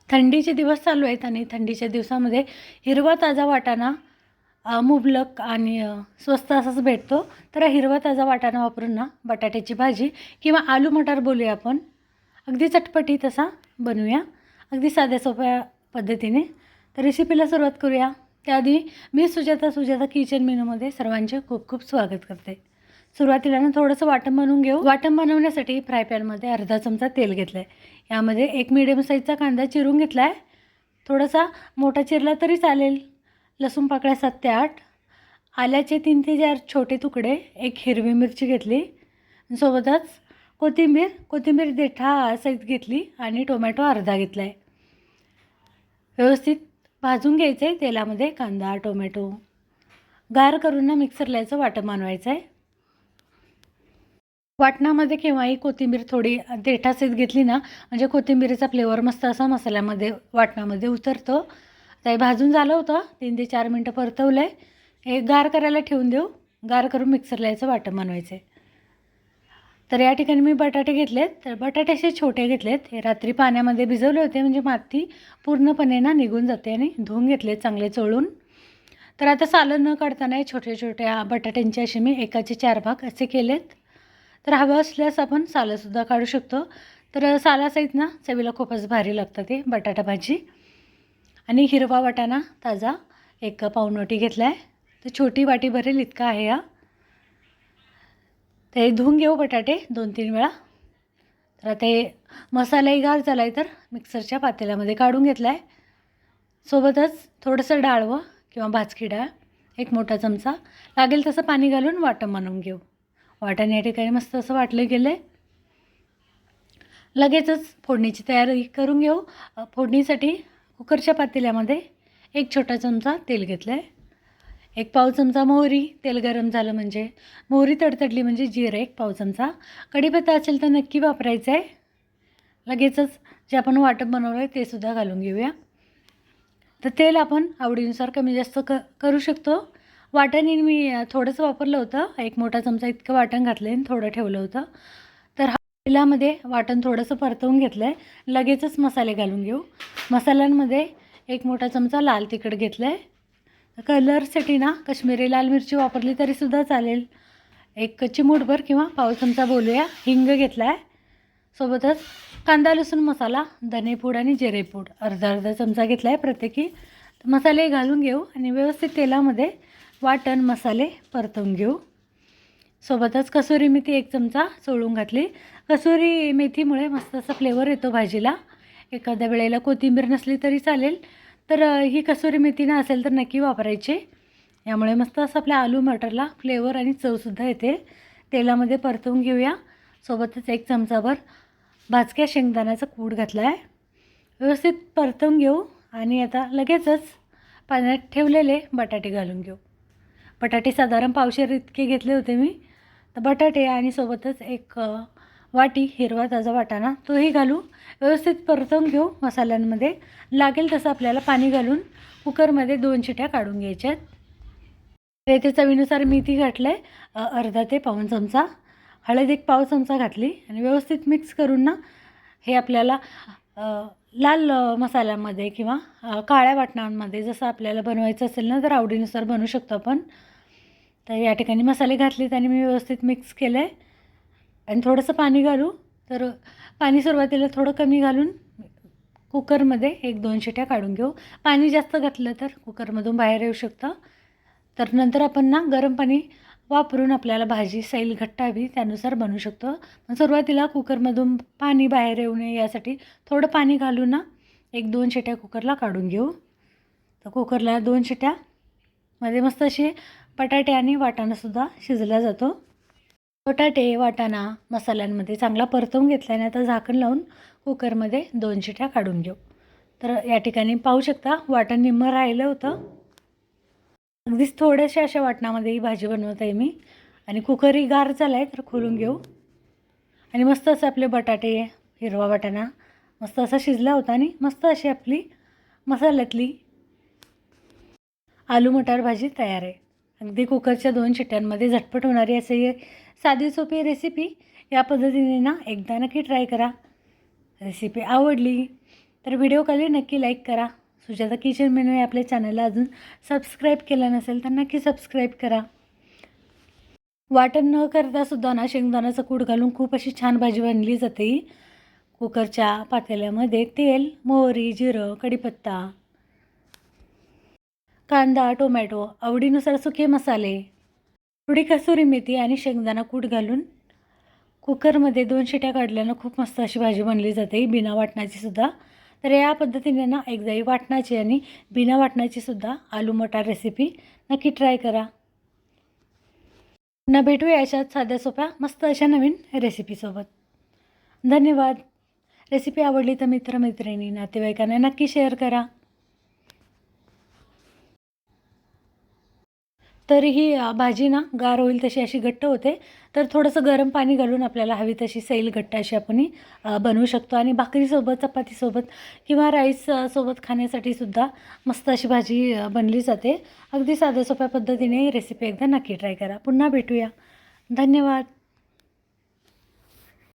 थंडीचे दिवस चालू आहेत आणि थंडीच्या दिवसामध्ये हिरवा ताजा वाटाणा मुबलक आणि स्वस्त असाच भेटतो. तर हिरवा ताजा वाटाणा वापरून ना बटाट्याची भाजी किंवा आलू मटार बोलूया आपण, अगदी चटपटीत असा बनवूया, अगदी साध्या सोप्या पद्धतीने. तर रेसिपीला सुरुवात करूया. त्याआधी मी सुजाता किचन मेनूमध्ये सर्वांचे खूप खूप स्वागत करते. सुरुवातीला ना थोडंसं वाटण बनवून घेऊ. वाटण बनवण्यासाठी फ्राय पॅनमध्ये अर्धा चमचा तेल घेतलं आहे. यामध्ये एक मीडियम साईजचा कांदा चिरून घेतला आहे. थोडासा मोठा चिरला तरी चालेल. लसूण पाकळ्या 7 ते 8, आल्याचे 3 ते 4 छोटे तुकडे, एक हिरवी मिरची घेतली, सोबतच कोथिंबीर देठा साईज घेतली आणि टोमॅटो अर्धा घेतला आहे. व्यवस्थित भाजून घ्यायचं आहे तेलामध्ये कांदा टोमॅटो. गार करून ना मिक्सरला याचं वाटण बनवायचं आहे. वाटणामध्ये केव्हाही कोथिंबीर थोडी देठासहित घेतली ना, म्हणजे कोथिंबीरीचा फ्लेवर मस्त असा मसाल्यामध्ये वाटणामध्ये उतरतो. तर हे भाजून झालं होतं. 3 ते 4 मिनटं परतवलं आहे. हे गार करायला ठेवून देऊ. गार करून मिक्सरला याचं वाटण बनवायचं आहे. तर या ठिकाणी मी बटाटे घेतलेत. तर बटाटे असे छोटे घेतलेत. हे रात्री पाण्यामध्ये भिजवले होते, म्हणजे माती पूर्णपणे ना निघून जाते, आणि धुवून घेतले चांगले चोळून. तर आता सालं न काढताना छोट्या छोट्या बटाट्यांचे असे मी एकाचे 4 भाग असे केलेत. तर हवं असल्यास आपण सालंसुद्धा काढू शकतो. तर सालासहित ना चवीला खूपच भारी लागतं ते बटाटा भाजी. आणि हिरवा वाटाणा ताजा एक पाऊण वाटी घेतला आहे. तर छोटी वाटी भरेल इतका आहे हा. ते धुवून घेऊ बटाटे 2-3 वेळा. तर आता हे मसालाही गार झाला आहे, तर मिक्सरच्या पातेल्यामध्ये काढून घेतला आहे. सोबतच थोडंसं डाळवं किंवा भाजकी डाळ एक मोठा चमचा, लागेल तसं पाणी घालून वाटण बनवून घेऊ. वाटण या ठिकाणी मस्त असं वाटलं गेलं आहे. लगेचच फोडणीची तयारी करून घेऊ. फोडणीसाठी कुकरच्या पातेल्यामध्ये एक छोटा चमचा तेल घेतलं आहे. एक पाव चमचा मोहरी. तेल गरम झालं म्हणजे मोहरी तडतडली म्हणजे जिरं एक पाव चमचा. कढीपत्ता असेल तर नक्की वापरायचं आहे. लगेचच जे आपण वाटण बनवलं आहे ते सुद्धा घालून घेऊया. तर तेल आपण आवडीनुसार कमी जास्त करू शकतो. वाटण मी थोडंसं वापरलं होतं. एक मोठा चमचा इतकं वाटण घातलं आणि थोडं ठेवलं होतं. तर तेलामध्ये वाटण थोडंसं परतवून घेतलं आहे. लगेचच मसाले घालून घेऊ. मसाल्यांमध्ये एक मोठा चमचा लाल तिखट घेतलं आहे. कलरसाठी ना काश्मीरी लाल मिरची वापरली तरीसुद्धा चालेल. एक चिमूटभर किंवा पाव चमचा बोलूया हिंग घेतला आहे. सोबतच कांदा लसूण मसाला, धनेपूड आणि जिरेपूड अर्धा चमचा घेतला आहे प्रत्येकी. मसाले घालून घेऊ आणि व्यवस्थित तेलामध्ये वाटण मसाले परतवून घेऊ. सोबतच कसुरी मेथी एक चमचा चोळून घातली. कसुरी मेथीमुळे मस्त असा फ्लेवर येतो भाजीला. एखाद्या वेळेला कोथिंबीर नसली तरी चालेल. तर ही कसुरी मेथी ना असेल तर नक्की वापरायची. यामुळे मस्त असं आपल्या आलू मटरला फ्लेवर आणि चवसुद्धा येते. तेलामध्ये परतवून घेऊया. सोबतच एक चमचाभर भाजक्या शेंगदाण्याचा कूट घातला आहे. व्यवस्थित परतवून घेऊ आणि आता लगेचच पाण्यात ठेवलेले बटाटे घालून घेऊ. बटाटे साधारण पावशेर इतके घेतले होते मी. तर बटाटे आणि सोबतच एक वाटी हिरवा ताजा वाटाणा तोही घालू. व्यवस्थित परतवून घेऊ मसाल्यांमध्ये. लागेल तसं आपल्याला पाणी घालून कुकरमध्ये 2 शिट्या काढून घ्यायच्या आहेत. येथे चवीनुसार मेथी घातलं आहे अर्धा ते पाऊण चमचा. हळद एक पाव चमचा घातली आणि व्यवस्थित मिक्स करून ना हे आपल्याला लाल मसाल्यामध्ये किंवा काळ्या वाटणांमध्ये जसं आपल्याला बनवायचं असेल ना, तर आवडीनुसार बनवू शकतो आपण. तर या ठिकाणी मसाले घातलेत आणि मी व्यवस्थित मिक्स केलं आहे. आणि थोडंसं पाणी घालू. तर पाणी सुरुवातीला थोडं कमी घालून कुकरमध्ये 1-2 शिट्या काढून घेऊ. पाणी जास्त घातलं तर कुकरमधून बाहेर येऊ शकतं. तर नंतर आपण ना गरम पाणी वापरून आपल्याला भाजी सैल घट्ट हवी त्यानुसार बनवू शकतो. पण सुरुवातीला कुकरमधून पाणी बाहेर येऊ नये यासाठी थोडं पाणी घालून ना 1-2 शिट्या कुकरला काढून घेऊ. तर कुकरला 2 शिट्यामध्ये मस्त असे बटाटे आणि वाटाणासुद्धा शिजला जातो. बटाटे वाटाणा मसाल्यांमध्ये चांगला परतवून घेतल्याने आता झाकण लावून कुकरमध्ये 2 शिट्या काढून घेऊ. तर या ठिकाणी पाहू शकता वाटण निम्मं राहिलं होतं. अगदीच थोड्याशा अशा वाटणामध्ये ही भाजी बनवत आहे मी. आणि कुकरही गार झाला आहे तर खोलून घेऊ. आणि मस्त असं आपले बटाटे हिरवा वाटाणा मस्त असा शिजला होता आणि मस्त अशी आपली मसाल्यातली आलू मटार भाजी तयार आहे. अगदी कुकरच्या 2 शिट्यांमध्ये झटपट होणारी असे साधी सोपी रेसिपी या पद्धतीने ना एकदा नक्की ट्राय करा. रेसिपी आवडली तर व्हिडिओ खाली नक्की लाईक करा. सुजाता किचन मेनू या आपल्या चॅनलला अजून सबस्क्राईब केलं नसेल तर नक्की सबस्क्राईब करा. वाटण न करता सुद्धा ना शेंगदाण्याचं कूट घालून खूप अशी छान भाजी बनली जाते. कुकरच्या पातेल्यामध्ये तेल, मोहरी, जिरं, कढीपत्ता, कांदा, टोमॅटो, आवडीनुसार सुके मसाले, थोडी कसुरी मेथी आणि शेंगदाणा कूट घालून कुकरमध्ये 2 शिट्या काढल्यानं खूप मस्त अशी भाजी बनली जाते बिना वाटणाची सुद्धा. तर या पद्धतीने ना एकदा ही वाटणाची आणि बिना वाटणाची सुद्धा आलू मटार रेसिपी नक्की ट्राय करा. पुन्हा भेटूया अशाच साध्या सोप्या मस्त अशा नवीन रेसिपीसोबत. धन्यवाद. रेसिपी आवडली तर मित्रमैत्रिणी नातेवाईकांना नक्की शेअर करा. तर ही भाजी ना गार होईल तशी अशी घट्ट होते. तर थोडंसं गरम पाणी घालून आपल्याला हवी तशी सैल घट्ट अशी आपण बनवू शकतो आणि भाकरीसोबत, चपातीसोबत किंवा राईस सोबत खाण्यासाठी सुद्धा मस्त अशी भाजी बनली जाते. अगदी साध्या सोप्या पद्धतीने ही रेसिपी एकदा नक्की ट्राय करा. पुन्हा भेटूया. धन्यवाद.